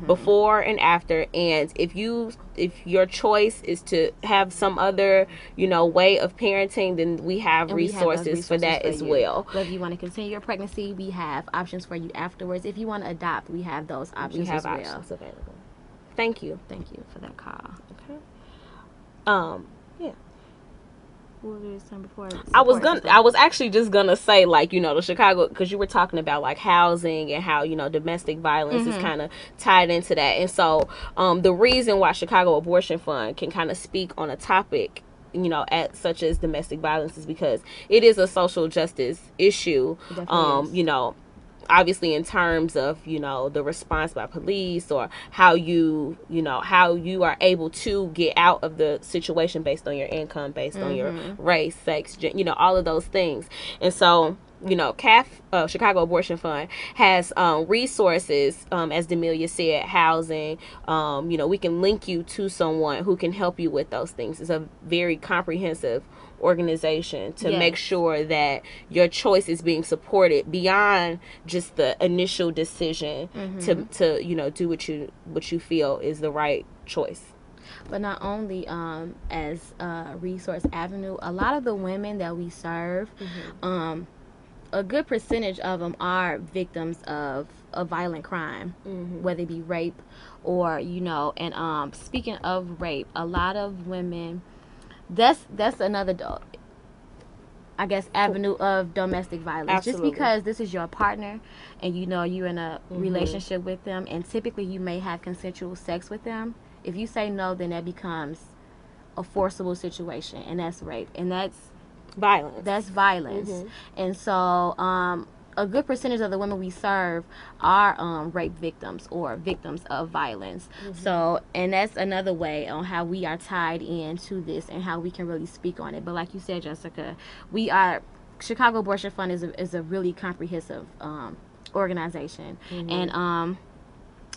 before and after. And if your choice is to have some other way of parenting, then we have resources for that as well. Whether you want to continue your pregnancy, we have options for you afterwards. If you want to adopt, we have those options as well. Options available. Thank you For that call. Okay. Yeah. I was actually just gonna say, like, the Chicago, because you were talking about like housing and how domestic violence is kind of tied into that. And so the reason why Chicago Abortion Fund can kind of speak on a topic such as domestic violence is because it is a social justice issue. Obviously in terms of the response by police, or how you are able to get out of the situation based on your income, based on your race, sex, all of those things. And so Chicago Abortion Fund has resources, as Damillia said, housing. We can link you to someone who can help you with those things. It's a very comprehensive organization to make sure that your choice is being supported beyond just the initial decision to do what you feel is the right choice. But not only as a resource avenue, a lot of the women that we serve, a good percentage of them are victims of a violent crime, whether it be rape or and speaking of rape, a lot of women, that's another avenue of domestic violence. Absolutely. Just because this is your partner and you're in a relationship with them, and typically you may have consensual sex with them, if you say no, then that becomes a forcible situation, and that's rape, and that's violence. And so a good percentage of the women we serve are rape victims or victims of violence. So, and that's another way on how we are tied into this and how we can really speak on it. But like you said, Jessica, Chicago Abortion Fund is a really comprehensive organization. And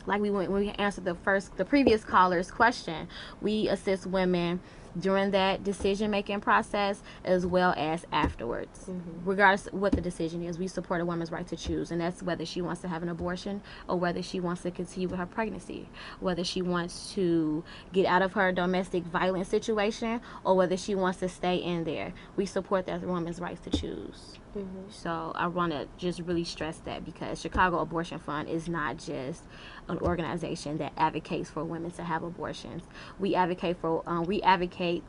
like when we answered the previous caller's question, we assist women during that decision-making process as well as afterwards. Regardless of what the decision is, we support a woman's right to choose, and that's whether she wants to have an abortion or whether she wants to continue with her pregnancy, whether she wants to get out of her domestic violence situation or whether she wants to stay in there. We support that woman's rights to choose. So I want to just really stress that, because Chicago Abortion Fund is not just an organization that advocates for women to have abortions. We advocate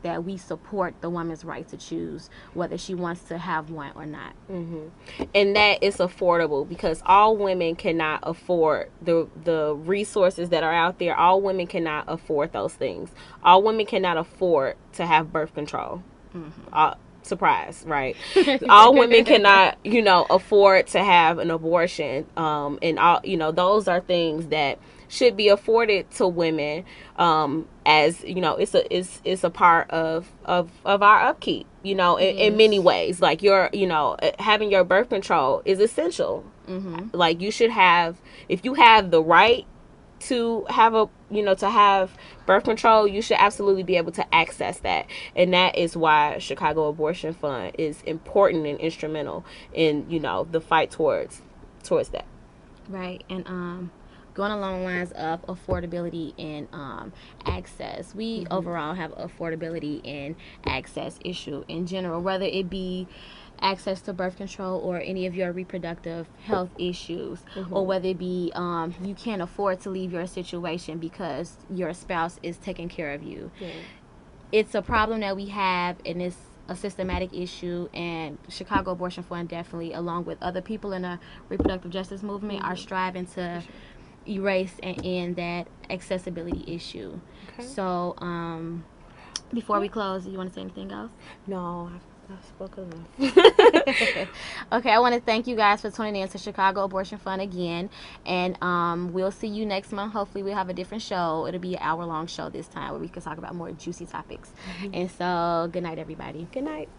that we support the woman's right to choose whether she wants to have one or not. And that is affordable, because all women cannot afford the resources that are out there. All women cannot afford those things. All women cannot afford to have birth control. Surprise, right? All women cannot afford to have an abortion, and all those are things that should be afforded to women, as it's a part of our upkeep, in many ways. Like having your birth control is essential. Like you should have, if you have the right to have to have birth control, you should absolutely be able to access that. And that is why Chicago Abortion Fund is important and instrumental in the fight towards that. Right. And going along the lines of affordability and access, we overall have affordability and access issue in general, whether it be access to birth control or any of your reproductive health issues, or whether it be you can't afford to leave your situation because your spouse is taking care of you. It's a problem that we have, and it's a systematic issue, and Chicago Abortion Fund definitely, along with other people in the reproductive justice movement, are striving to erase and end that accessibility issue. So before we close, you want to say anything else? No, I've spoken enough. Okay, I want to thank you guys for tuning in to Chicago Abortion Fund again, and we'll see you next month. Hopefully we'll have a different show. It'll be an hour-long show this time where we can talk about more juicy topics. And so good night, everybody. Good night.